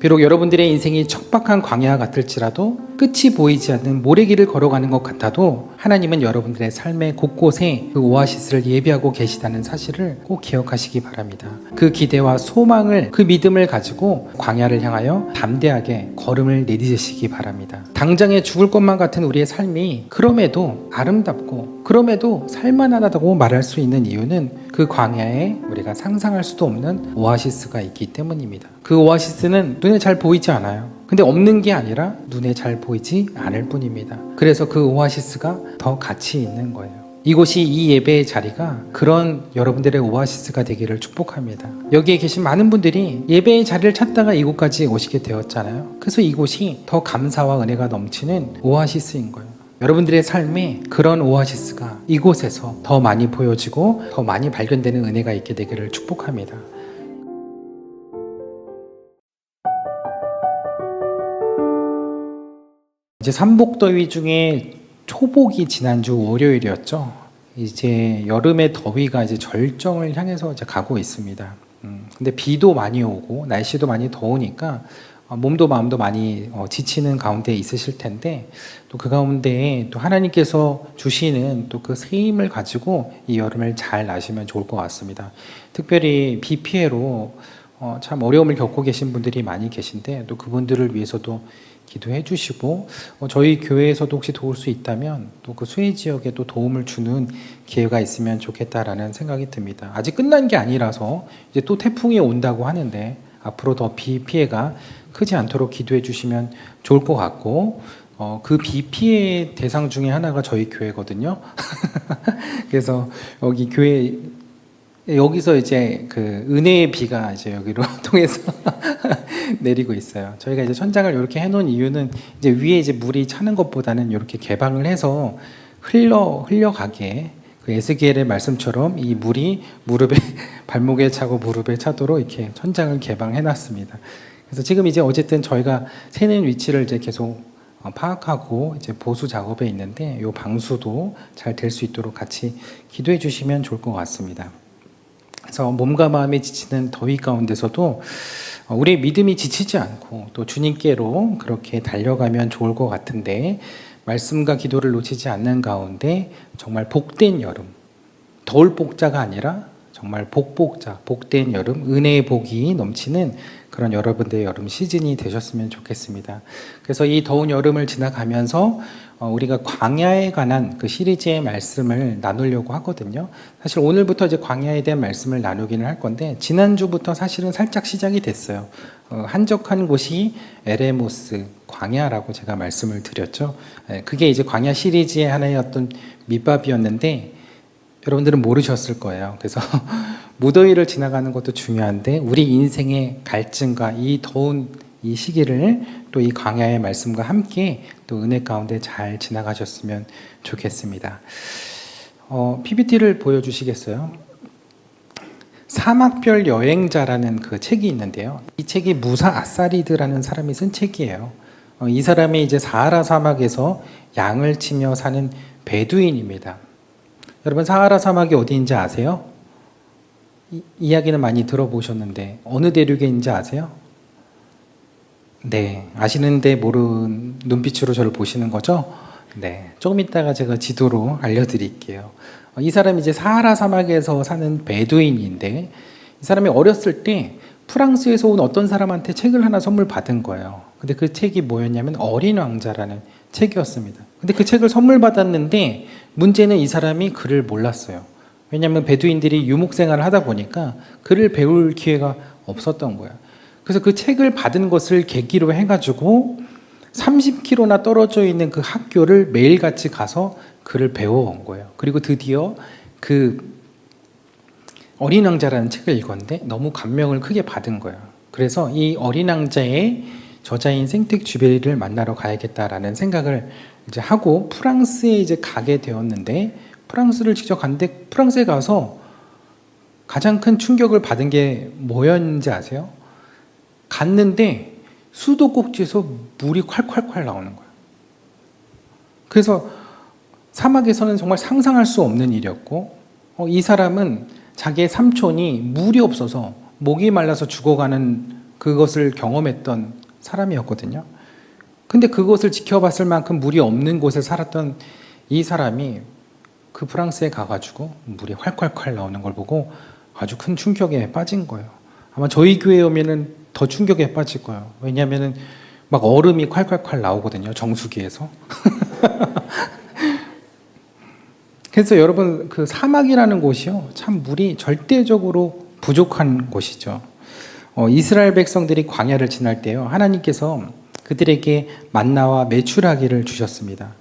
비록 여러분들의 인생이 척박한 광야 같을지라도 끝이 보이지 않는 모래길을 걸어가는 것 같아도 하나님은 여러분들의 삶의 곳곳에 그 오아시스를 예비하고 계시다는 사실을 꼭 기억하시기 바랍니다. 그 기대와 소망을, 그 믿음을 가지고 광야를 향하여 담대하게 걸음을 내딛으시기 바랍니다. 당장에 죽을 것만 같은 우리의 삶이 그럼에도 아름답고 그럼에도 살만하다고 말할 수 있는 이유는 그 광야에 우리가 상상할 수도 없는 오아시스가 있기 때문입니다. 그 오아시스는 눈에 잘 보이지 않아요. 근데 없는 게 아니라 눈에 잘 보이지 않을 뿐입니다. 그래서 그 오아시스가 더 가치 있는 거예요. 이곳이, 이 예배의 자리가 그런 여러분들의 오아시스가 되기를 축복합니다. 여기에 계신 많은 분들이 예배의 자리를 찾다가 이곳까지 오시게 되었잖아요. 그래서 이곳이 더 감사와 은혜가 넘치는 오아시스인 거예요. 여러분들의 삶에 그런 오아시스가 이곳에서 더 많이 보여지고 더 많이 발견되는 은혜가 있게 되기를 축복합니다. 이제 삼복더위 중에 초복이 지난주 월요일이었죠. 이제 여름의 더위가 이제 절정을 향해서 이제 가고 있습니다. 근데 비도 많이 오고 날씨도 많이 더우니까 몸도 마음도 많이 지치는 가운데 있으실 텐데, 또 그 가운데에 또 하나님께서 주시는 또 그 새 힘을 가지고 이 여름을 잘 나시면 좋을 것 같습니다. 특별히 비 피해로 참 어려움을 겪고 계신 분들이 많이 계신데, 또 그분들을 위해서도 기도해 주시고, 저희 교회에서도 혹시 도울 수 있다면 또 그 수해 지역에 또 도움을 주는 기회가 있으면 좋겠다라는 생각이 듭니다. 아직 끝난 게 아니라서 이제 또 태풍이 온다고 하는데, 앞으로 더 비 피해가 크지 않도록 기도해 주시면 좋을 것 같고, 그 비 피해 대상 중에 하나가 저희 교회거든요. 그래서 여기 교회, 여기서 이제 그 은혜의 비가 이제 여기로 통해서 내리고 있어요. 저희가 이제 천장을 이렇게 해놓은 이유는 이제 위에 이제 물이 차는 것보다는 이렇게 개방을 해서 흘러가게, 그 에스겔의 말씀처럼 이 물이 무릎에 발목에 차고 무릎에 차도록 이렇게 천장을 개방해놨습니다. 그래서 지금 이제 어쨌든 저희가 새는 위치를 이제 계속 파악하고 이제 보수 작업에 있는데, 이 방수도 잘 될 수 있도록 같이 기도해 주시면 좋을 것 같습니다. 그래서 몸과 마음이 지치는 더위 가운데서도 우리의 믿음이 지치지 않고 또 주님께로 그렇게 달려가면 좋을 것 같은데, 말씀과 기도를 놓치지 않는 가운데 정말 복된 여름, 더울 복자가 아니라 정말 복복자, 복된 여름, 은혜의 복이 넘치는 그런 여러분들의 여름 시즌이 되셨으면 좋겠습니다. 그래서 이 더운 여름을 지나가면서 우리가 광야에 관한 그 시리즈의 말씀을 나누려고 하거든요. 사실 오늘부터 이제 광야에 대한 말씀을 나누기는 할 건데, 지난주부터 사실은 살짝 시작이 됐어요. 한적한 곳이 에레모스, 광야라고 제가 말씀을 드렸죠. 그게 이제 광야 시리즈의 하나의 어떤 밑밥이었는데, 여러분들은 모르셨을 거예요. 그래서 무더위를 지나가는 것도 중요한데, 우리 인생의 갈증과 이 더운 이 시기를 또 이 광야의 말씀과 함께 또 은혜 가운데 잘 지나가셨으면 좋겠습니다. PPT를 보여주시겠어요? 사막별 여행자라는 그 책이 있는데요. 이 책이 무사 아사리드라는 사람이 쓴 책이에요. 이 사람이 이제 사하라 사막에서 양을 치며 사는 베두인입니다. 여러분, 사하라 사막이 어디인지 아세요? 이야기는 많이 들어보셨는데 어느 대륙에 있는지 아세요? 네, 아시는데 모르는 눈빛으로 저를 보시는 거죠? 네, 조금 이따가 제가 지도로 알려드릴게요. 이 사람이 이제 사하라 사막에서 사는 베두인인데, 이 사람이 어렸을 때 프랑스에서 온 어떤 사람한테 책을 하나 선물 받은 거예요. 근데 그 책이 뭐였냐면 어린 왕자라는 책이었습니다. 근데 그 책을 선물 받았는데 문제는 이 사람이 글을 몰랐어요. 왜냐하면 베두인들이 유목생활을 하다 보니까 글을 배울 기회가 없었던 거예요. 그래서 그 책을 받은 것을 계기로 해가지고 30km나 떨어져 있는 그 학교를 매일같이 가서 글을 배워온 거예요. 그리고 드디어 그 어린 왕자라는 책을 읽었는데 너무 감명을 크게 받은 거예요. 그래서 이 어린 왕자의 저자인 생텍쥐베리를 만나러 가야겠다라는 생각을 이제 하고 프랑스에 이제 가게 되었는데, 프랑스를 직접 갔는데 프랑스에 가서 가장 큰 충격을 받은 게 뭐였는지 아세요? 갔는데 수도꼭지에서 물이 콸콸콸 나오는 거예요. 그래서 사막에서는 정말 상상할 수 없는 일이었고, 이 사람은 자기의 삼촌이 물이 없어서 목이 말라서 죽어가는 그것을 경험했던 사람이었거든요. 근데 그것을 지켜봤을 만큼 물이 없는 곳에 살았던 이 사람이 그 프랑스에 가가지고 물이 활활활 나오는 걸 보고 아주 큰 충격에 빠진 거예요. 아마 저희 교회에 오면은 더 충격에 빠질 거예요. 왜냐하면은 막 얼음이 콸콸콸 나오거든요. 정수기에서. 그래서 여러분, 그 사막이라는 곳이요, 참 물이 절대적으로 부족한 곳이죠. 이스라엘 백성들이 광야를 지날 때요, 하나님께서 그들에게 만나와 메추라기를 주셨습니다.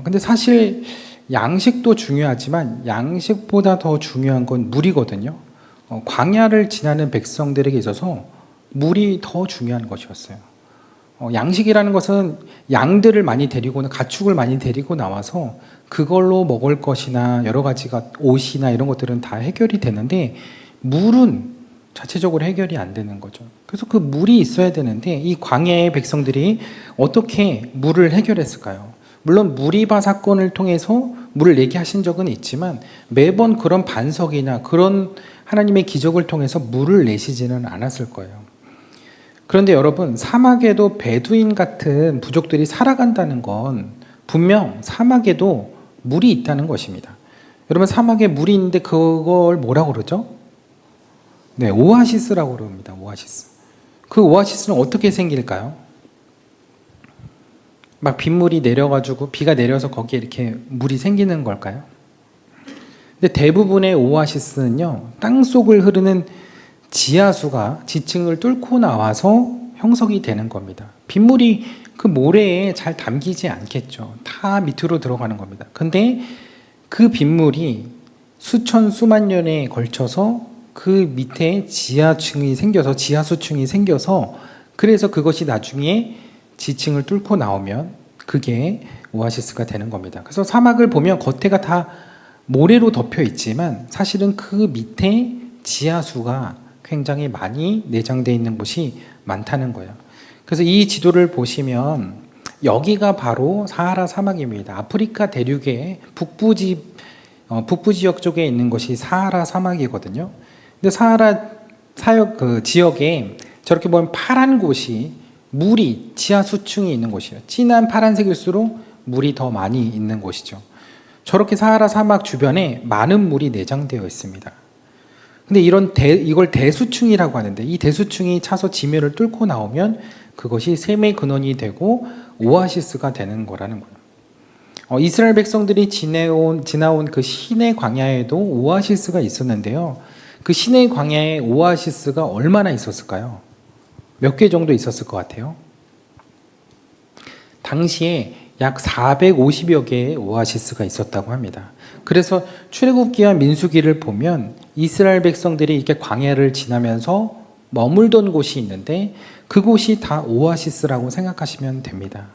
근데 사실 양식도 중요하지만 양식보다 더 중요한 건 물이거든요. 광야를 지나는 백성들에게 있어서 물이 더 중요한 것이었어요. 양식이라는 것은 양들을 많이 데리고, 가축을 많이 데리고 나와서 그걸로 먹을 것이나 여러 가지가 옷이나 이런 것들은 다 해결이 되는데 물은 자체적으로 해결이 안 되는 거죠. 그래서 그 물이 있어야 되는데 이 광야의 백성들이 어떻게 물을 해결했을까요? 물론 무리바 사건을 통해서 물을 내게 하신 적은 있지만 매번 그런 반석이나 그런 하나님의 기적을 통해서 물을 내시지는 않았을 거예요. 그런데 여러분, 사막에도 베두인 같은 부족들이 살아간다는 건 분명 사막에도 물이 있다는 것입니다. 여러분, 사막에 물이 있는데 그걸 뭐라고 그러죠? 네, 오아시스라고 그럽니다. 오아시스. 그 오아시스는 어떻게 생길까요? 막 빗물이 내려가지고 비가 내려서 거기에 이렇게 물이 생기는 걸까요? 근데 대부분의 오아시스는요, 땅속을 흐르는 지하수가 지층을 뚫고 나와서 형성이 되는 겁니다. 빗물이 그 모래에 잘 담기지 않겠죠. 다 밑으로 들어가는 겁니다. 근데 그 빗물이 수천 수만 년에 걸쳐서 그 밑에 지하층이 생겨서 지하수층이 생겨서 그래서 그것이 나중에 지층을 뚫고 나오면 그게 오아시스가 되는 겁니다. 그래서 사막을 보면 겉에가 다 모래로 덮여 있지만 사실은 그 밑에 지하수가 굉장히 많이 내장되어 있는 곳이 많다는 거예요. 그래서 이 지도를 보시면 여기가 바로 사하라 사막입니다. 아프리카 대륙의 북부 지역 쪽에 있는 것이 사하라 사막이거든요. 근데 사하라 그 지역에 저렇게 보면 파란 곳이 물이 지하수층이 있는 곳이에요. 진한 파란색일수록 물이 더 많이 있는 곳이죠. 저렇게 사하라 사막 주변에 많은 물이 내장되어 있습니다. 근데 이걸 대수층이라고 하는데 이 대수층이 차서 지면을 뚫고 나오면 그것이 샘의 근원이 되고 오아시스가 되는 거라는 거예요. 이스라엘 백성들이 지나온 그 시내 광야에도 오아시스가 있었는데요. 그 시내 광야에 오아시스가 얼마나 있었을까요? 몇 개 정도 있었을 것 같아요? 당시에 약 450여 개의 오아시스가 있었다고 합니다. 그래서 출애굽기와 민수기를 보면 이스라엘 백성들이 이렇게 광야를 지나면서 머물던 곳이 있는데 그곳이 다 오아시스라고 생각하시면 됩니다.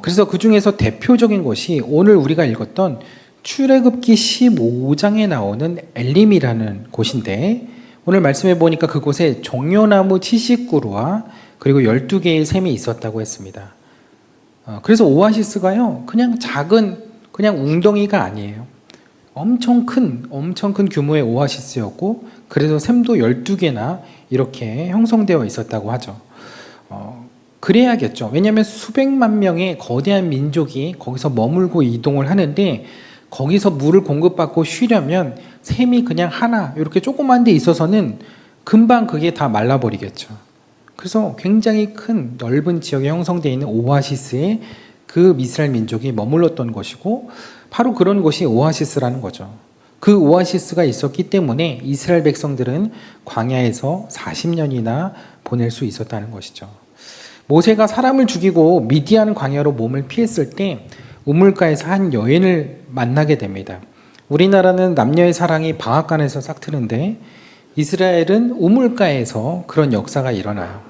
그래서 그 중에서 대표적인 것이 오늘 우리가 읽었던 출애굽기 15장에 나오는 엘림이라는 곳인데 오늘 말씀해 보니까 그곳에 종려나무 70그루와 그리고 12개의 샘이 있었다고 했습니다. 그래서 오아시스가요, 그냥 작은 그냥 웅덩이가 아니에요. 엄청 큰 규모의 오아시스였고 그래서 샘도 12개나 이렇게 형성되어 있었다고 하죠. 그래야겠죠. 왜냐하면 수백만 명의 거대한 민족이 거기서 머물고 이동을 하는데 거기서 물을 공급받고 쉬려면 샘이 그냥 하나 이렇게 조그만 데 있어서는 금방 그게 다 말라버리겠죠. 그래서 굉장히 큰 넓은 지역에 형성되어 있는 오아시스에 그 이스라엘 민족이 머물렀던 것이고 바로 그런 곳이 오아시스라는 거죠. 그 오아시스가 있었기 때문에 이스라엘 백성들은 광야에서 40년이나 보낼 수 있었다는 것이죠. 모세가 사람을 죽이고 미디안 광야로 몸을 피했을 때 우물가에서 한 여인을 만나게 됩니다. 우리나라는 남녀의 사랑이 방앗간에서 싹트는데 이스라엘은 우물가에서 그런 역사가 일어나요.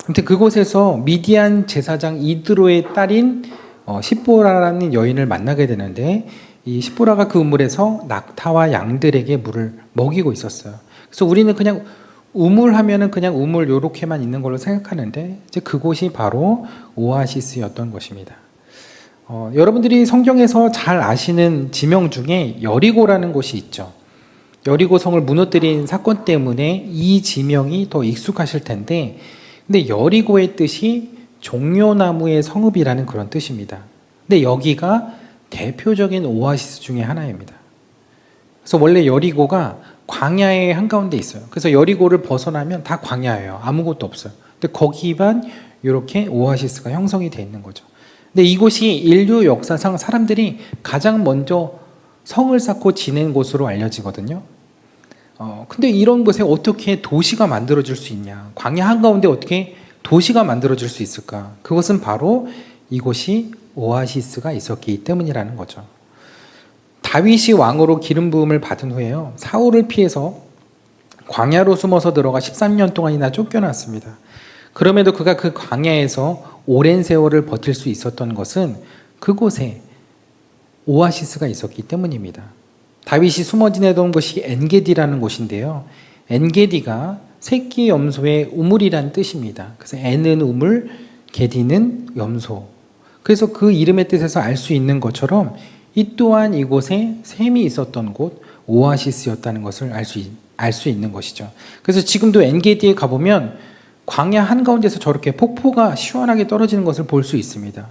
아무튼 그곳에서 미디안 제사장 이드로의 딸인 십보라라는 여인을 만나게 되는데 이 십보라가 그 우물에서 낙타와 양들에게 물을 먹이고 있었어요. 그래서 우리는 그냥 우물 하면은 그냥 우물 요렇게만 있는 걸로 생각하는데 이제 그곳이 바로 오아시스였던 것입니다. 여러분들이 성경에서 잘 아시는 지명 중에 여리고라는 곳이 있죠. 여리고 성을 무너뜨린 사건 때문에 이 지명이 더 익숙하실 텐데, 근데 여리고의 뜻이 종려나무의 성읍이라는 그런 뜻입니다. 근데 여기가 대표적인 오아시스 중에 하나입니다. 그래서 원래 여리고가 광야의 한가운데 있어요. 그래서 여리고를 벗어나면 다 광야예요. 아무것도 없어요. 근데 거기만 이렇게 오아시스가 형성이 되어 있는 거죠. 근데 이곳이 인류 역사상 사람들이 가장 먼저 성을 쌓고 지낸 곳으로 알려지거든요. 근데 이런 곳에 어떻게 도시가 만들어질 수 있냐? 광야 한가운데 어떻게 도시가 만들어질 수 있을까? 그것은 바로 이곳이 오아시스가 있었기 때문이라는 거죠. 다윗이 왕으로 기름 부음을 받은 후에요, 사울을 피해서 광야로 숨어서 들어가 13년 동안이나 쫓겨났습니다. 그럼에도 그가 그 광야에서 오랜 세월을 버틸 수 있었던 것은 그곳에 오아시스가 있었기 때문입니다. 다윗이 숨어 지내던 곳이 엔게디라는 곳인데요, 엔게디가 새끼 염소의 우물이란 뜻입니다. 그래서 엔은 우물, 게디는 염소. 그래서 그 이름의 뜻에서 알 수 있는 것처럼 이 또한 이곳에 샘이 있었던 곳, 오아시스였다는 것을 알 수 있는 것이죠. 그래서 지금도 엔게디에 가보면 광야 한가운데서 저렇게 폭포가 시원하게 떨어지는 것을 볼 수 있습니다.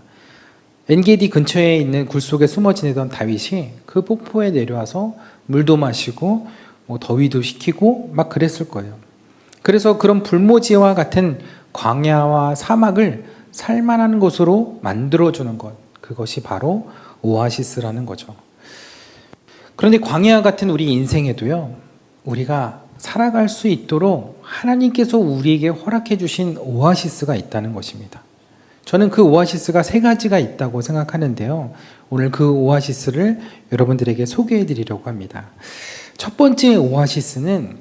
엔게디 근처에 있는 굴 속에 숨어 지내던 다윗이 그 폭포에 내려와서 물도 마시고 더위도 식히고 막 그랬을 거예요. 그래서 그런 불모지와 같은 광야와 사막을 살만한 곳으로 만들어주는 것, 그것이 바로 오아시스라는 거죠. 그런데 광야 같은 우리 인생에도요, 우리가 살아갈 수 있도록 하나님께서 우리에게 허락해 주신 오아시스가 있다는 것입니다. 저는 그 오아시스가 3가지가 있다고 생각하는데요, 오늘 그 오아시스를 여러분들에게 소개해 드리려고 합니다. 첫 번째 오아시스는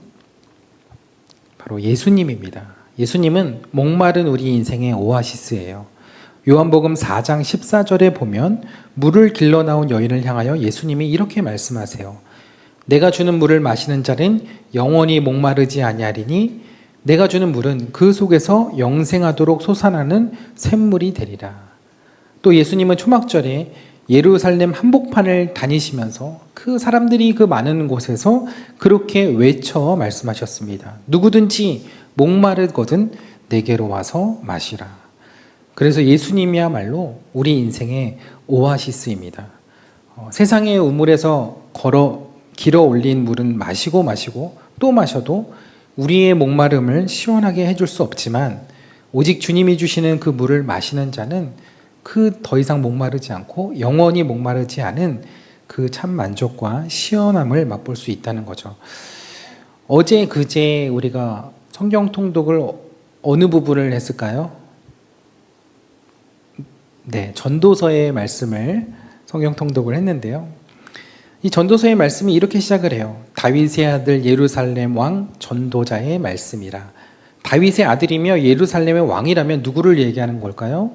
바로 예수님입니다. 예수님은 목마른 우리 인생의 오아시스예요. 요한복음 4장 14절에 보면 물을 길러 나온 여인을 향하여 예수님이 이렇게 말씀하세요. 내가 주는 물을 마시는 자는 영원히 목마르지 아니하리니 내가 주는 물은 그 속에서 영생하도록 솟아나는 샘물이 되리라. 또 예수님은 초막절에 예루살렘 한복판을 다니시면서 그 사람들이 그 많은 곳에서 그렇게 외쳐 말씀하셨습니다. 누구든지 목마르거든 내게로 와서 마시라. 그래서 예수님이야말로 우리 인생의 오아시스입니다. 세상의 우물에서 길어 올린 물은 마시고 또 마셔도 우리의 목마름을 시원하게 해줄 수 없지만, 오직 주님이 주시는 그 물을 마시는 자는 그 더 이상 목마르지 않고 영원히 목마르지 않은 그 참 만족과 시원함을 맛볼 수 있다는 거죠. 어제 그제 우리가 성경 통독을 어느 부분을 했을까요? 네, 전도서의 말씀을 성경 통독을 했는데요, 이 전도서의 말씀이 이렇게 시작을 해요. 다윗의 아들 예루살렘 왕 전도자의 말씀이라. 다윗의 아들이며 예루살렘의 왕이라면 누구를 얘기하는 걸까요?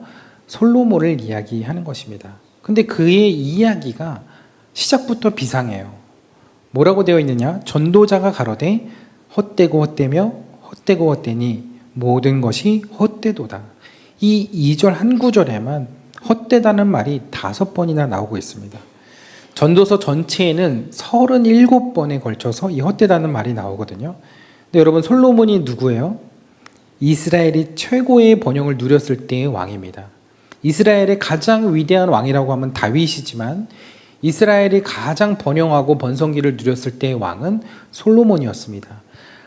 솔로몬을 이야기하는 것입니다. 근데 그의 이야기가 시작부터 비상해요. 뭐라고 되어 있느냐? 전도자가 가로되 헛되고 헛되며 헛되고 헛되니 모든 것이 헛되도다. 이 2절 한 구절에만 헛되다는 말이 5번이나 나오고 있습니다. 전도서 전체에는 37번에 걸쳐서 이 헛되다는 말이 나오거든요. 근데 여러분, 솔로몬이 누구예요? 이스라엘이 최고의 번영을 누렸을 때의 왕입니다. 이스라엘의 가장 위대한 왕이라고 하면 다윗이지만 이스라엘이 가장 번영하고 번성기를 누렸을 때의 왕은 솔로몬이었습니다.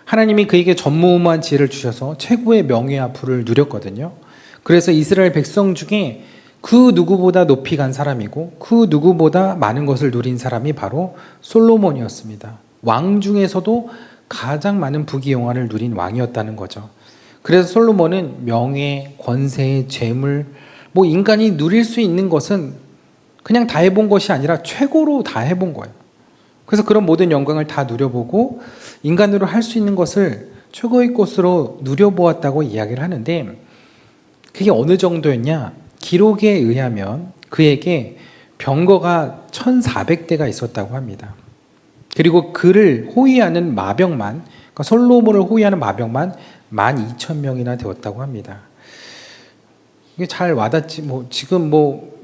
하나님이 그에게 전무후무한 지혜를 주셔서 최고의 명예와 부를 누렸거든요. 그래서 이스라엘 백성 중에 그 누구보다 높이 간 사람이고 그 누구보다 많은 것을 누린 사람이 바로 솔로몬이었습니다. 왕 중에서도 가장 많은 부귀영화를 누린 왕이었다는 거죠. 그래서 솔로몬은 명예, 권세, 재물, 인간이 누릴 수 있는 것은 그냥 다 해본 것이 아니라 최고로 다 해본 거예요. 그래서 그런 모든 영광을 다 누려보고 인간으로 할 수 있는 것을 최고의 것으로 누려보았다고 이야기를 하는데, 그게 어느 정도였냐? 기록에 의하면 그에게 병거가 1400대가 있었다고 합니다. 그리고 그를 호위하는 마병만, 그러니까 솔로몬을 호위하는 마병만 12,000명이나 되었다고 합니다. 이게 잘 와닿지, 지금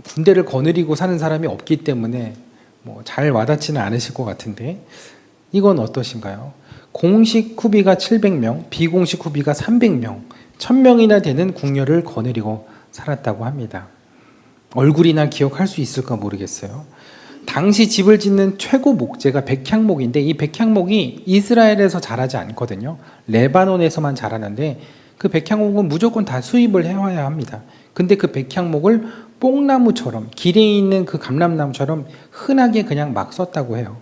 군대를 거느리고 사는 사람이 없기 때문에 잘 와닿지는 않으실 것 같은데, 이건 어떠신가요? 공식 후비가 700명, 비공식 후비가 300명, 1000명이나 되는 궁녀를 거느리고 살았다고 합니다. 얼굴이나 기억할 수 있을까 모르겠어요. 당시 집을 짓는 최고 목재가 백향목인데 이 백향목이 이스라엘에서 자라지 않거든요. 레바논에서만 자라는데 그 백향목은 무조건 다 수입을 해와야 합니다. 근데 그 백향목을 뽕나무처럼 길에 있는 그 감람나무처럼 흔하게 그냥 막 썼다고 해요.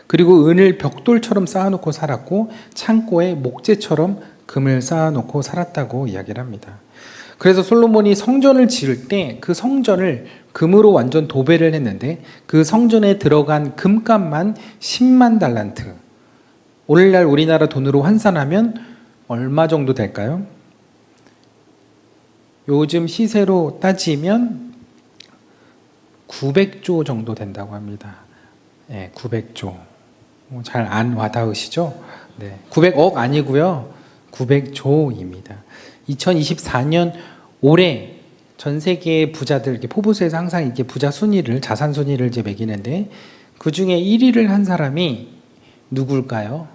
그리고 은을 벽돌처럼 쌓아놓고 살았고 창고에 목재처럼 금을 쌓아놓고 살았다고 이야기를 합니다. 그래서 솔로몬이 성전을 지을 때 그 성전을 금으로 완전 도배를 했는데 그 성전에 들어간 금값만 10만 달란트. 오늘날 우리나라 돈으로 환산하면 얼마 정도 될까요? 요즘 시세로 따지면 900조 정도 된다고 합니다. 네, 900조. 잘 안 와닿으시죠? 네, 900억 아니고요. 900조입니다. 2024년 올해 전 세계 부자들 이렇게 포브스에서 항상 이렇게 부자 순위를 자산 순위를 이제 매기는데 그 중에 1위를 한 사람이 누굴까요?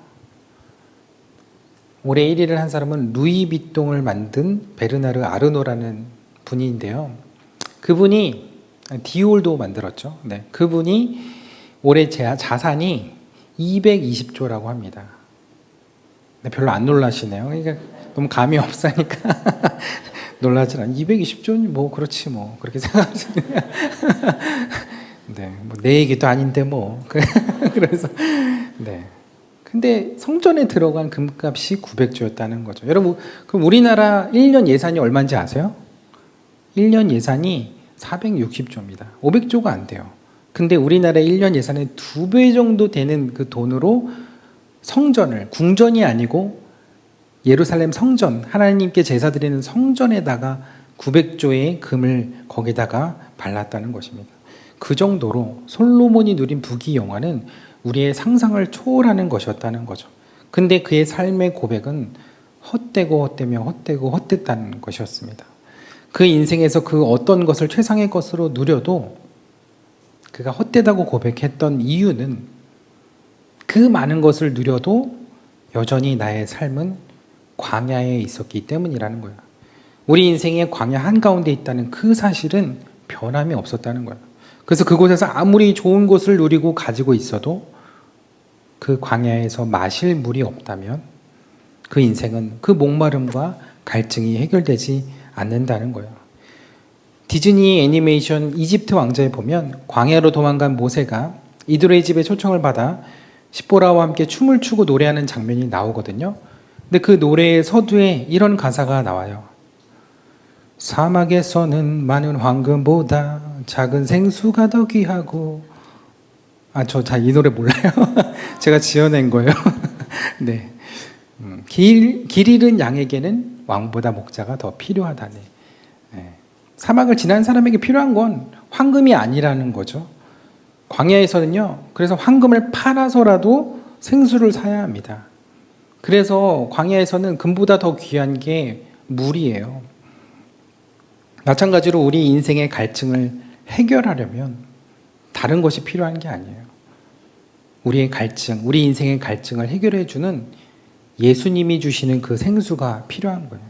올해 1위를 한 사람은 루이비통을 만든 베르나르 아르노라는 분인데요. 그분이 디올도 만들었죠. 네, 그분이 올해 자산이 220조라고 합니다. 네, 별로 안 놀라시네요. 그러니까 너무 감이 없으니까 놀라질 않아요. 220조는 뭐 그렇지 뭐 그렇게 생각하시네요. 네, 뭐 내 얘기도 아닌데 뭐 그래서 네. 근데 성전에 들어간 금값이 900조였다는 거죠. 여러분, 그럼 우리나라 1년 예산이 얼마인지 아세요? 1년 예산이 460조입니다. 500조가 안 돼요. 근데 우리나라 1년 예산의 2배 정도 되는 그 돈으로 성전을, 궁전이 아니고 예루살렘 성전, 하나님께 제사 드리는 성전에다가 900조의 금을 거기다가 발랐다는 것입니다. 그 정도로 솔로몬이 누린 부귀 영화는 우리의 상상을 초월하는 것이었다는 거죠. 근데 그의 삶의 고백은 헛되고 헛되며 헛되고 헛됐다는 것이었습니다. 그 인생에서 그 어떤 것을 최상의 것으로 누려도 그가 헛되다고 고백했던 이유는 그 많은 것을 누려도 여전히 나의 삶은 광야에 있었기 때문이라는 거예요. 우리 인생에 광야 한가운데 있다는 그 사실은 변함이 없었다는 거예요. 그래서 그곳에서 아무리 좋은 것을 누리고 가지고 있어도 그 광야에서 마실 물이 없다면 그 인생은 그 목마름과 갈증이 해결되지 않는다는 거예요. 디즈니 애니메이션 이집트 왕자에 보면 광야로 도망간 모세가 이드로의 집에 초청을 받아 십보라와 함께 춤을 추고 노래하는 장면이 나오거든요. 근데 그 노래의 서두에 이런 가사가 나와요. 사막에서는 많은 황금보다 작은 생수가 더 귀하고 저 잘 이 노래 몰라요. 제가 지어낸 거예요. 네. 길 잃은 양에게는 왕보다 목자가 더 필요하다네. 네. 사막을 지난 사람에게 필요한 건 황금이 아니라는 거죠. 광야에서는요. 그래서 황금을 팔아서라도 생수를 사야 합니다. 그래서 광야에서는 금보다 더 귀한 게 물이에요. 마찬가지로 우리 인생의 갈증을 해결하려면 다른 것이 필요한 게 아니에요. 우리의 갈증, 우리 인생의 갈증을 해결해 주는 예수님이 주시는 그 생수가 필요한 거예요.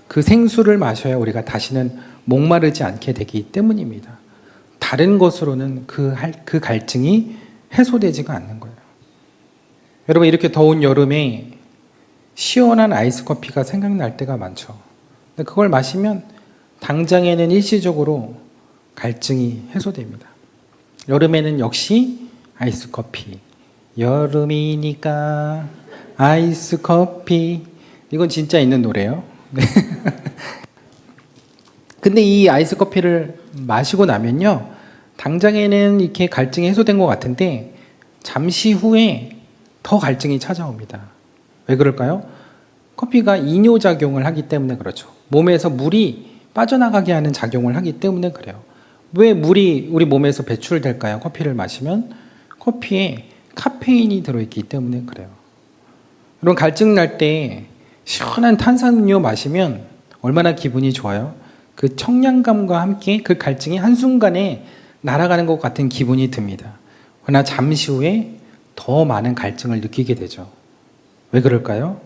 그 생수를 마셔야 우리가 다시는 목마르지 않게 되기 때문입니다. 다른 것으로는 그 갈증이 해소되지가 않는 거예요. 여러분, 이렇게 더운 여름에 시원한 아이스 커피가 생각날 때가 많죠. 근데 그걸 마시면 당장에는 일시적으로 갈증이 해소됩니다. 여름에는 역시 아이스 커피. 여름이니까 아이스 커피. 이건 진짜 있는 노래예요. 네. 근데 이 아이스 커피를 마시고 나면요, 당장에는 이렇게 갈증이 해소된 것 같은데 잠시 후에 더 갈증이 찾아옵니다. 왜 그럴까요? 커피가 이뇨작용을 하기 때문에 그렇죠. 몸에서 물이 빠져나가게 하는 작용을 하기 때문에 그래요. 왜 물이 우리 몸에서 배출될까요? 커피를 마시면 커피에 카페인이 들어있기 때문에 그래요. 여러분, 갈증 날 때 시원한 탄산음료 마시면 얼마나 기분이 좋아요? 그 청량감과 함께 그 갈증이 한순간에 날아가는 것 같은 기분이 듭니다. 그러나 잠시 후에 더 많은 갈증을 느끼게 되죠. 왜 그럴까요?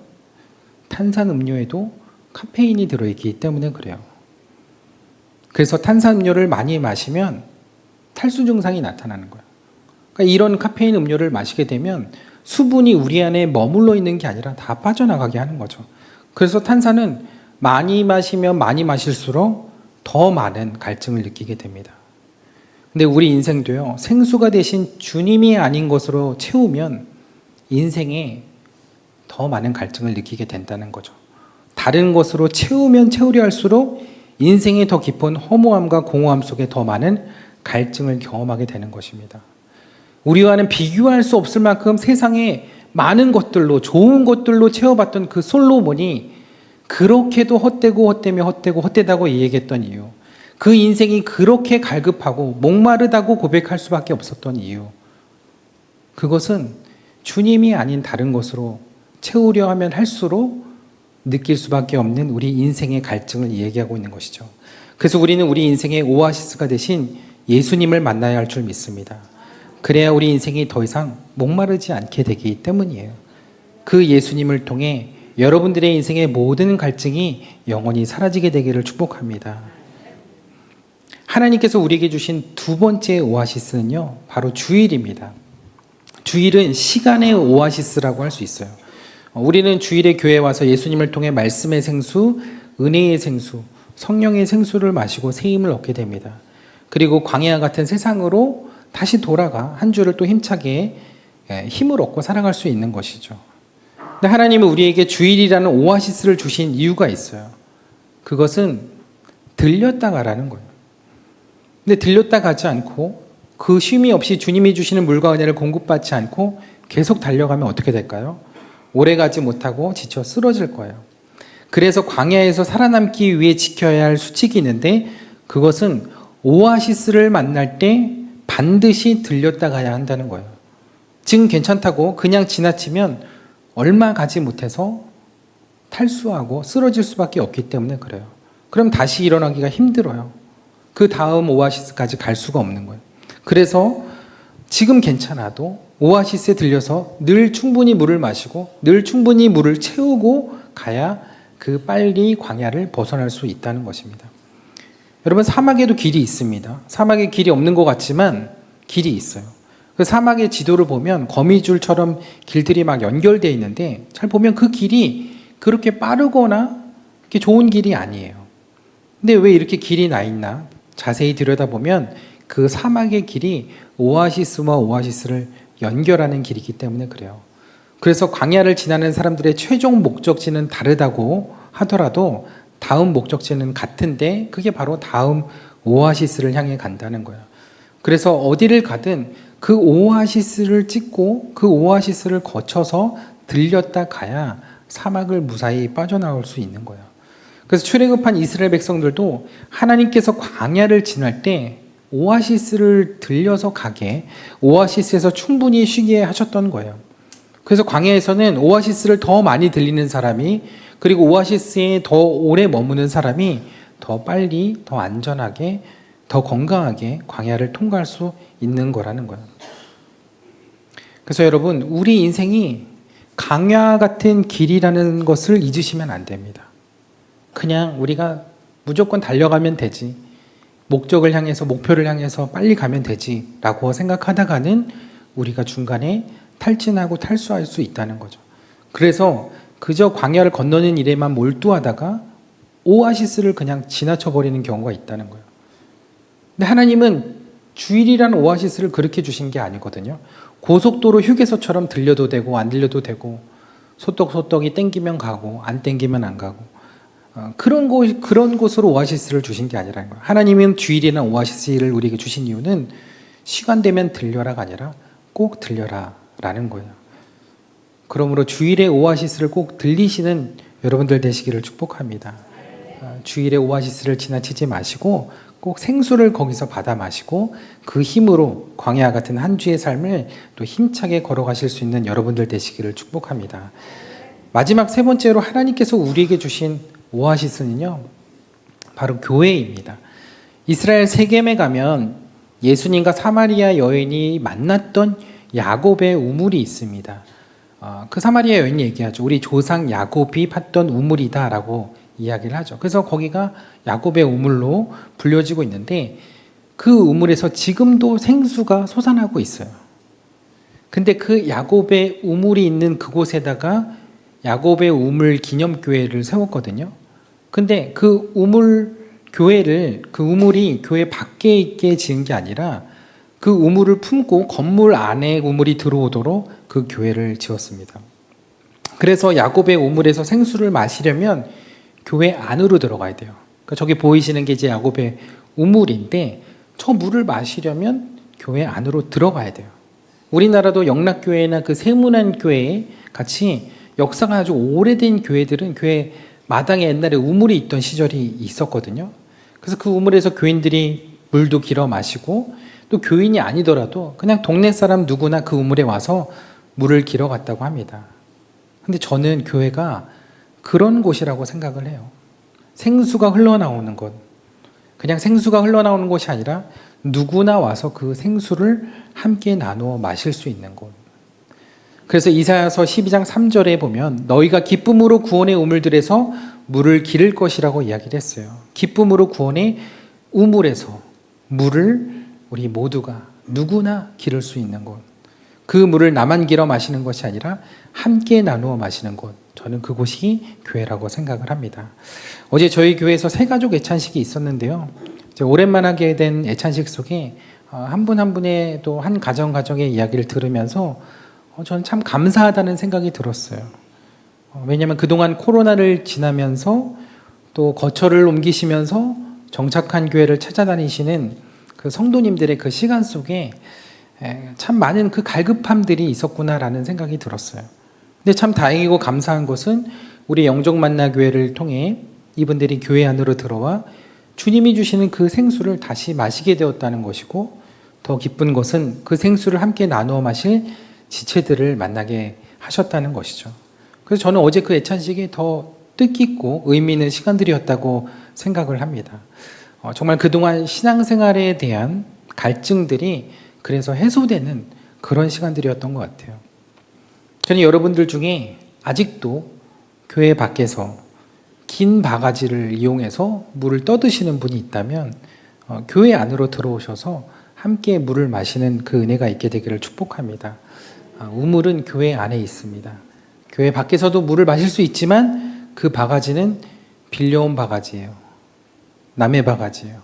탄산음료에도 카페인이 들어있기 때문에 그래요. 그래서 탄산음료를 많이 마시면 탈수 증상이 나타나는 거예요. 그러니까 이런 카페인 음료를 마시게 되면 수분이 우리 안에 머물러 있는 게 아니라 다 빠져나가게 하는 거죠. 그래서 탄산은 많이 마시면 많이 마실수록 더 많은 갈증을 느끼게 됩니다. 근데 우리 인생도요, 생수가 대신 주님이 아닌 것으로 채우면 인생에 더 많은 갈증을 느끼게 된다는 거죠. 다른 것으로 채우면 채우려 할수록 인생의 더 깊은 허무함과 공허함 속에 더 많은 갈증을 경험하게 되는 것입니다. 우리와는 비교할 수 없을 만큼 세상에 많은 것들로, 좋은 것들로 채워봤던 그 솔로몬이 그렇게도 헛되다고 얘기했던 이유, 그 인생이 그렇게 갈급하고 목마르다고 고백할 수밖에 없었던 이유, 그것은 주님이 아닌 다른 것으로 채우려 하면 할수록 느낄 수밖에 없는 우리 인생의 갈증을 얘기하고 있는 것이죠. 그래서 우리는 우리 인생의 오아시스가 되신 예수님을 만나야 할 줄 믿습니다. 그래야 우리 인생이 더 이상 목마르지 않게 되기 때문이에요. 그 예수님을 통해 여러분들의 인생의 모든 갈증이 영원히 사라지게 되기를 축복합니다. 하나님께서 우리에게 주신 두 번째 오아시스는요, 바로 주일입니다. 주일은 시간의 오아시스라고 할 수 있어요. 우리는 주일에 교회에 와서 예수님을 통해 말씀의 생수, 은혜의 생수, 성령의 생수를 마시고 새 힘을 얻게 됩니다. 그리고 광야와 같은 세상으로 다시 돌아가 한 주를 또 힘차게 힘을 얻고 살아갈 수 있는 것이죠. 근데 하나님은 우리에게 주일이라는 오아시스를 주신 이유가 있어요. 그것은 들렸다 가라는 거예요. 근데 들렸다 가지 않고 그 쉼이 없이 주님이 주시는 물과 은혜를 공급받지 않고 계속 달려가면 어떻게 될까요? 오래 가지 못하고 지쳐 쓰러질 거예요. 그래서 광야에서 살아남기 위해 지켜야 할 수칙이 있는데 그것은 오아시스를 만날 때 반드시 들렸다 가야 한다는 거예요. 지금 괜찮다고 그냥 지나치면 얼마 가지 못해서 탈수하고 쓰러질 수밖에 없기 때문에 그래요. 그럼 다시 일어나기가 힘들어요. 그 다음 오아시스까지 갈 수가 없는 거예요. 그래서 지금 괜찮아도 오아시스에 들려서 늘 충분히 물을 마시고 늘 충분히 물을 채우고 가야 그 빨리 광야를 벗어날 수 있다는 것입니다. 여러분, 사막에도 길이 있습니다. 사막에 길이 없는 것 같지만 길이 있어요. 그 사막의 지도를 보면 거미줄처럼 길들이 막 연결되어 있는데 잘 보면 그 길이 그렇게 빠르거나 그렇게 좋은 길이 아니에요. 근데 왜 이렇게 길이 나 있나? 자세히 들여다보면 그 사막의 길이 오아시스와 오아시스를 연결하는 길이기 때문에 그래요. 그래서 광야를 지나는 사람들의 최종 목적지는 다르다고 하더라도 다음 목적지는 같은데 그게 바로 다음 오아시스를 향해 간다는 거예요. 그래서 어디를 가든 그 오아시스를 찍고 그 오아시스를 거쳐서 들렸다 가야 사막을 무사히 빠져나올 수 있는 거예요. 그래서 출애굽한 이스라엘 백성들도 하나님께서 광야를 지날 때 오아시스를 들려서 가게, 오아시스에서 충분히 쉬게 하셨던 거예요. 그래서 광야에서는 오아시스를 더 많이 들리는 사람이, 그리고 오아시스에 더 오래 머무는 사람이 더 빨리, 더 안전하게, 더 건강하게 광야를 통과할 수 있는 거라는 거예요. 그래서 여러분, 우리 인생이 광야 같은 길이라는 것을 잊으시면 안 됩니다. 그냥 우리가 무조건 달려가면 되지, 목적을 향해서, 목표를 향해서 빨리 가면 되지 라고 생각하다가는 우리가 중간에 탈진하고 탈수할 수 있다는 거죠. 그래서 그저 광야를 건너는 일에만 몰두하다가 오아시스를 그냥 지나쳐버리는 경우가 있다는 거예요. 근데 하나님은 주일이라는 오아시스를 그렇게 주신 게 아니거든요. 고속도로 휴게소처럼 들려도 되고 안 들려도 되고, 소떡소떡이 땡기면 가고 안 땡기면 안 가고, 그런 곳으로 오아시스를 주신 게 아니라는 거예요. 하나님은 주일이나 오아시스를 우리에게 주신 이유는 시간 되면 들려라가 아니라 꼭 들려라 라는 거예요. 그러므로 주일의 오아시스를 꼭 들리시는 여러분들 되시기를 축복합니다. 주일의 오아시스를 지나치지 마시고 꼭 생수를 거기서 받아 마시고 그 힘으로 광야 같은 한 주의 삶을 또 힘차게 걸어가실 수 있는 여러분들 되시기를 축복합니다. 마지막 세 번째로 하나님께서 우리에게 주신 오아시스는요, 바로 교회입니다. 이스라엘 세겜에 가면 예수님과 사마리아 여인이 만났던 야곱의 우물이 있습니다. 그 사마리아 여인이 얘기하죠. 우리 조상 야곱이 팠던 우물이다라고 이야기를 하죠. 그래서 거기가 야곱의 우물로 불려지고 있는데 그 우물에서 지금도 생수가 솟아나고 있어요. 근데 그 야곱의 우물이 있는 그곳에다가 야곱의 우물 기념교회를 세웠거든요. 근데 그 우물이 교회 밖에 있게 지은 게 아니라 그 우물을 품고 건물 안에 우물이 들어오도록 그 교회를 지었습니다. 그래서 야곱의 우물에서 생수를 마시려면 교회 안으로 들어가야 돼요. 그러니까 저기 보이시는 게 이제 야곱의 우물인데 저 물을 마시려면 교회 안으로 들어가야 돼요. 우리나라도 영락교회나 그 세문안교회 같이 역사가 아주 오래된 교회들은 교회 마당에 옛날에 우물이 있던 시절이 있었거든요. 그래서 그 우물에서 교인들이 물도 길어 마시고 또 교인이 아니더라도 그냥 동네 사람 누구나 그 우물에 와서 물을 길어 갔다고 합니다. 근데 저는 교회가 그런 곳이라고 생각을 해요. 생수가 흘러나오는 것. 그냥 생수가 흘러나오는 곳이 아니라 누구나 와서 그 생수를 함께 나누어 마실 수 있는 곳. 그래서 이사야서 12장 3절에 보면 너희가 기쁨으로 구원의 우물들에서 물을 기를 것이라고 이야기를 했어요. 기쁨으로 구원의 우물에서 물을 우리 모두가 누구나 기를 수 있는 곳. 그 물을 나만 길어 마시는 것이 아니라 함께 나누어 마시는 곳. 저는 그곳이 교회라고 생각을 합니다. 어제 저희 교회에서 새가족 애찬식이 있었는데요. 오랜만에 하게 된 애찬식 속에 한 분 한 분의 또 한 가정의 이야기를 들으면서 저는 참 감사하다는 생각이 들었어요. 왜냐하면 그동안 코로나를 지나면서 또 거처를 옮기시면서 정착한 교회를 찾아다니시는 그 성도님들의 그 시간 속에 참 많은 그 갈급함들이 있었구나라는 생각이 들었어요. 근데 참 다행이고 감사한 것은 우리 영종만나교회를 통해 이분들이 교회 안으로 들어와 주님이 주시는 그 생수를 다시 마시게 되었다는 것이고 더 기쁜 것은 그 생수를 함께 나누어 마실 지체들을 만나게 하셨다는 것이죠. 그래서 저는 어제 그 애찬식이 더 뜻깊고 의미 있는 시간들이었다고 생각을 합니다. 정말 그동안 신앙생활에 대한 갈증들이 그래서 해소되는 그런 시간들이었던 것 같아요. 저는 여러분들 중에 아직도 교회 밖에서 긴 바가지를 이용해서 물을 떠드시는 분이 있다면 교회 안으로 들어오셔서 함께 물을 마시는 그 은혜가 있게 되기를 축복합니다. 우물은 교회 안에 있습니다. 교회 밖에서도 물을 마실 수 있지만 그 바가지는 빌려온 바가지예요. 남의 바가지예요.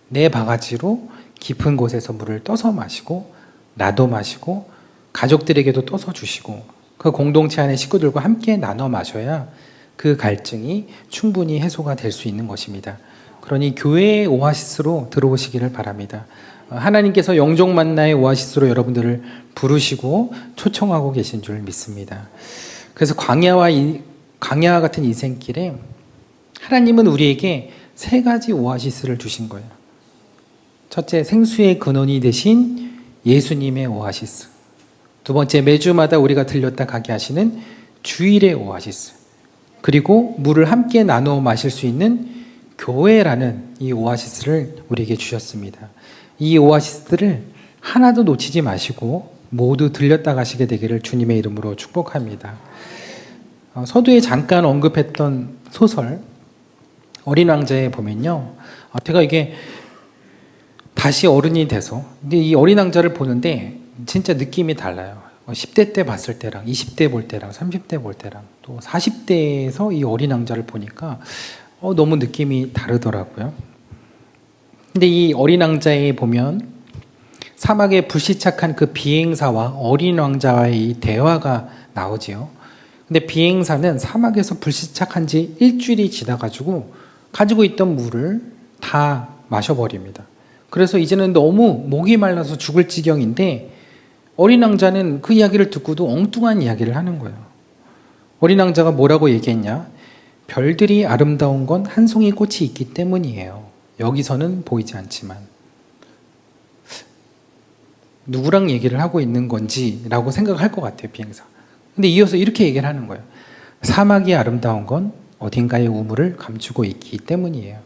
내 바가지로 깊은 곳에서 물을 떠서 마시고 나도 마시고 가족들에게도 떠서 주시고 그 공동체 안의 식구들과 함께 나눠 마셔야 그 갈증이 충분히 해소가 될 수 있는 것입니다. 그러니 교회의 오아시스로 들어오시기를 바랍니다. 하나님께서 영종 만나의 오아시스로 여러분들을 부르시고 초청하고 계신 줄 믿습니다. 그래서 광야와 같은 인생길에 하나님은 우리에게 세 가지 오아시스를 주신 거예요. 첫째, 생수의 근원이 되신 예수님의 오아시스. 두 번째, 매주마다 우리가 들렸다 가게 하시는 주일의 오아시스. 그리고 물을 함께 나누어 마실 수 있는 교회라는 이 오아시스를 우리에게 주셨습니다. 이 오아시스들을 하나도 놓치지 마시고 모두 들렸다 가시게 되기를 주님의 이름으로 축복합니다. 서두에 잠깐 언급했던 소설 어린 왕자에 보면요, 제가 이게 다시 어른이 돼서 근데 이 어린 왕자를 보는데 진짜 느낌이 달라요. 10대 때 봤을 때랑 20대 볼 때랑 30대 볼 때랑 또 40대에서 이 어린 왕자를 보니까 너무 느낌이 다르더라고요. 근데 이 어린 왕자에 보면 사막에 불시착한 그 비행사와 어린 왕자와의 이 대화가 나오지요. 근데 비행사는 사막에서 불시착한 지 일주일이 지나가지고 가지고 있던 물을 다 마셔버립니다. 그래서 이제는 너무 목이 말라서 죽을 지경인데 어린 왕자는 그 이야기를 듣고도 엉뚱한 이야기를 하는 거예요. 어린 왕자가 뭐라고 얘기했냐? 별들이 아름다운 건 한 송이 꽃이 있기 때문이에요. 여기서는 보이지 않지만. 누구랑 얘기를 하고 있는 건지라고 생각할 것 같아요, 비행사. 근데 이어서 이렇게 얘기를 하는 거예요. 사막이 아름다운 건 어딘가의 우물을 감추고 있기 때문이에요.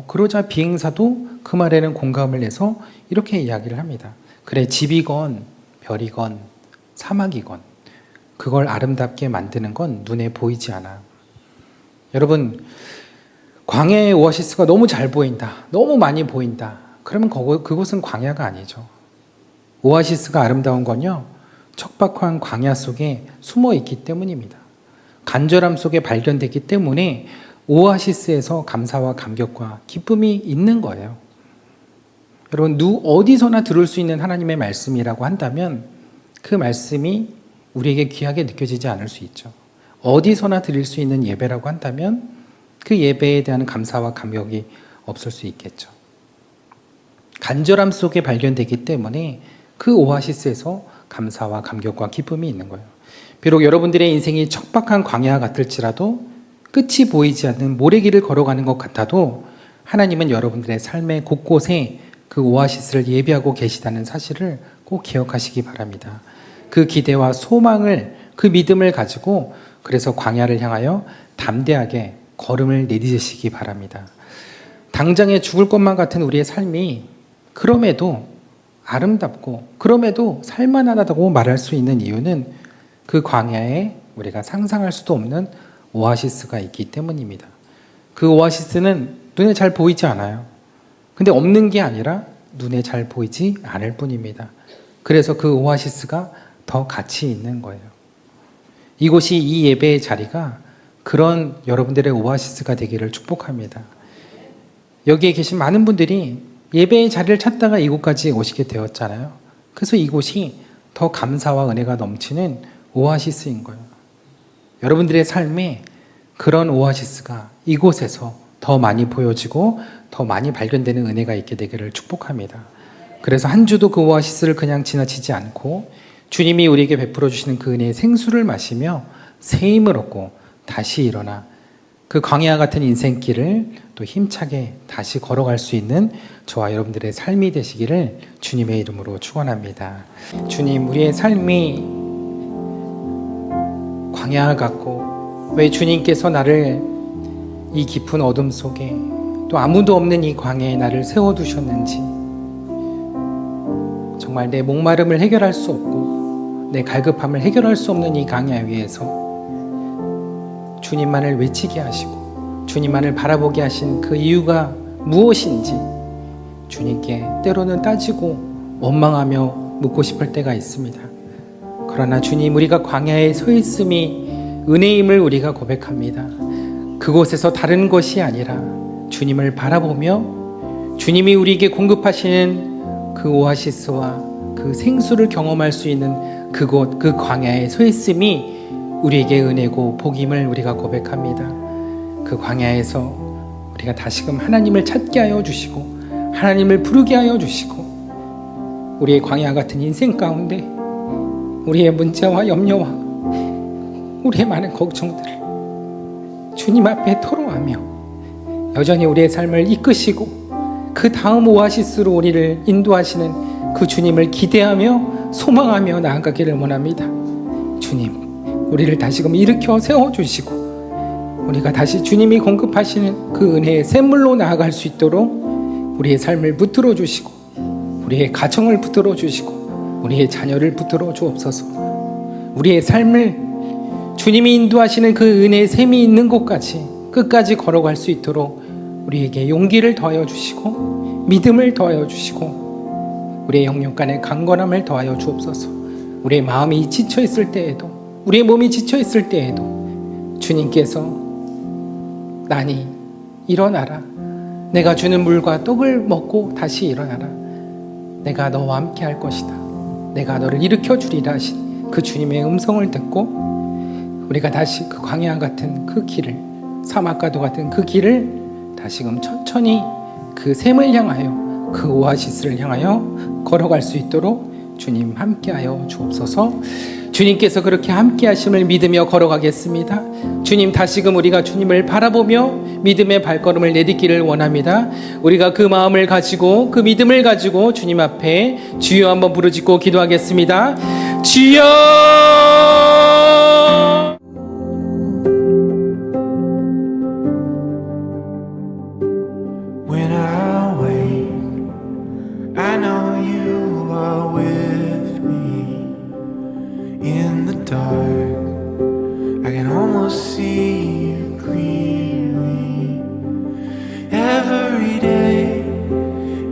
그러자 비행사도 그 말에는 공감을 해서 이렇게 이야기를 합니다. 그래, 집이건 별이건 사막이건 그걸 아름답게 만드는 건 눈에 보이지 않아. 여러분, 광야의 오아시스가 너무 잘 보인다, 너무 많이 보인다, 그러면 그곳은 광야가 아니죠. 오아시스가 아름다운 건요, 척박한 광야 속에 숨어 있기 때문입니다. 간절함 속에 발견되기 때문에 오아시스에서 감사와 감격과 기쁨이 있는 거예요. 여러분, 어디서나 들을 수 있는 하나님의 말씀이라고 한다면 그 말씀이 우리에게 귀하게 느껴지지 않을 수 있죠. 어디서나 드릴 수 있는 예배라고 한다면 그 예배에 대한 감사와 감격이 없을 수 있겠죠. 간절함 속에 발견되기 때문에 그 오아시스에서 감사와 감격과 기쁨이 있는 거예요. 비록 여러분들의 인생이 척박한 광야 같을지라도, 끝이 보이지 않는 모래길을 걸어가는 것 같아도 하나님은 여러분들의 삶의 곳곳에 그 오아시스를 예비하고 계시다는 사실을 꼭 기억하시기 바랍니다. 그 기대와 소망을, 그 믿음을 가지고 그래서 광야를 향하여 담대하게 걸음을 내딛으시기 바랍니다. 당장에 죽을 것만 같은 우리의 삶이 그럼에도 아름답고 그럼에도 살만하다고 말할 수 있는 이유는 그 광야에 우리가 상상할 수도 없는 오아시스가 있기 때문입니다. 그 오아시스는 눈에 잘 보이지 않아요. 근데 없는 게 아니라 눈에 잘 보이지 않을 뿐입니다. 그래서 그 오아시스가 더 가치 있는 거예요. 이곳이, 이 예배의 자리가 그런 여러분들의 오아시스가 되기를 축복합니다. 여기에 계신 많은 분들이 예배의 자리를 찾다가 이곳까지 오시게 되었잖아요. 그래서 이곳이 더 감사와 은혜가 넘치는 오아시스인 거예요. 여러분들의 삶에 그런 오아시스가 이곳에서 더 많이 보여지고 더 많이 발견되는 은혜가 있게 되기를 축복합니다. 그래서 한 주도 그 오아시스를 그냥 지나치지 않고 주님이 우리에게 베풀어 주시는 그 은혜의 생수를 마시며 새 힘을 얻고 다시 일어나 그 광야 같은 인생길을 또 힘차게 다시 걸어갈 수 있는 저와 여러분들의 삶이 되시기를 주님의 이름으로 축원합니다. 주님, 우리의 삶이 광야 같고 왜 주님께서 나를 이 깊은 어둠 속에 또 아무도 없는 이 광야에 나를 세워두셨는지, 정말 내 목마름을 해결할 수 없고 내 갈급함을 해결할 수 없는 이 광야 위에서 주님만을 외치게 하시고 주님만을 바라보게 하신 그 이유가 무엇인지 주님께 때로는 따지고 원망하며 묻고 싶을 때가 있습니다. 그러나 주님, 우리가 광야에 서 있음이 은혜임을 우리가 고백합니다. 그곳에서 다른 것이 아니라 주님을 바라보며 주님이 우리에게 공급하시는 그 오아시스와 그 생수를 경험할 수 있는 그곳, 그 광야에 서 있음이 우리에게 은혜고 복임을 우리가 고백합니다. 그 광야에서 우리가 다시금 하나님을 찾게 하여 주시고 하나님을 부르게 하여 주시고 우리의 광야 같은 인생 가운데 우리의 문제와 염려와 우리의 많은 걱정들을 주님 앞에 토로하며 여전히 우리의 삶을 이끄시고 그 다음 오아시스로 우리를 인도하시는 그 주님을 기대하며 소망하며 나아가기를 원합니다. 주님, 우리를 다시금 일으켜 세워주시고 우리가 다시 주님이 공급하시는 그 은혜의 샘물로 나아갈 수 있도록 우리의 삶을 붙들어 주시고 우리의 가정을 붙들어 주시고 우리의 자녀를 붙들어 주옵소서. 우리의 삶을 주님이 인도하시는 그 은혜의 샘이 있는 곳까지 끝까지 걸어갈 수 있도록 우리에게 용기를 더하여 주시고 믿음을 더하여 주시고 우리의 영육 간의 강건함을 더하여 주옵소서. 우리의 마음이 지쳐 있을 때에도 우리의 몸이 지쳐 있을 때에도 주님께서 나니 일어나라, 내가 주는 물과 떡을 먹고 다시 일어나라, 내가 너와 함께 할 것이다, 내가 너를 일으켜 주리라 하신 그 주님의 음성을 듣고 우리가 다시 그 광야 같은 그 길을, 사막과도 같은 그 길을 다시금 천천히 그 샘을 향하여, 그 오아시스를 향하여 걸어갈 수 있도록 주님 함께하여 주옵소서. 주님께서 그렇게 함께 하심을 믿으며 걸어가겠습니다. 주님, 다시금 우리가 주님을 바라보며 믿음의 발걸음을 내딛기를 원합니다. 우리가 그 마음을 가지고, 그 믿음을 가지고 주님 앞에 주여 한번 부르짖고 기도하겠습니다. 주여! When I wake, I know you are with me.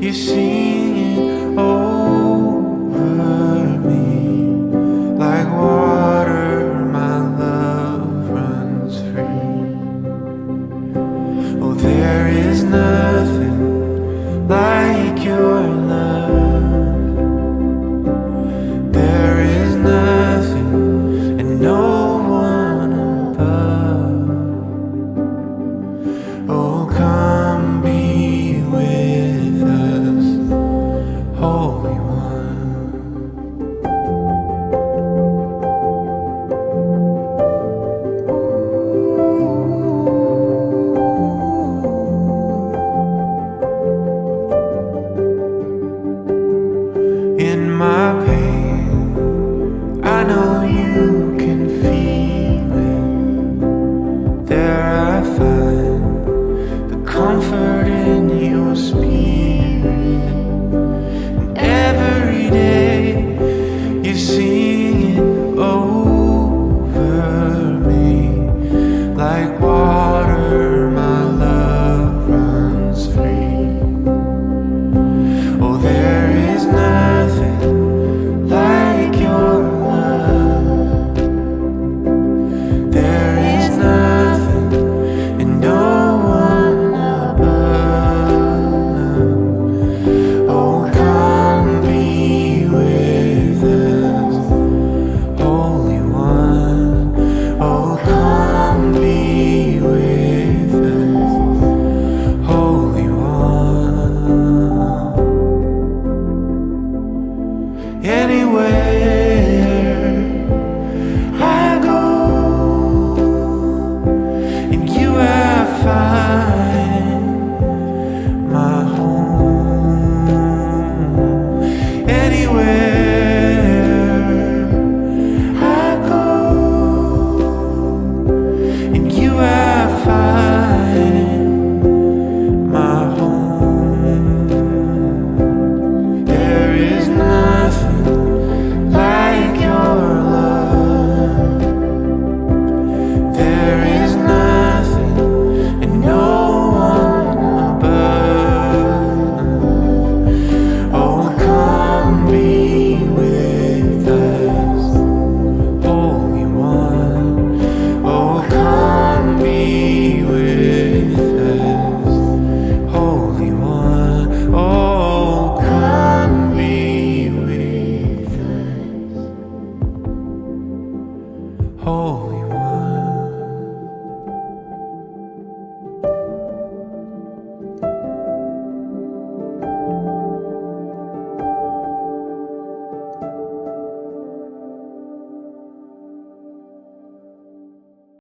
계신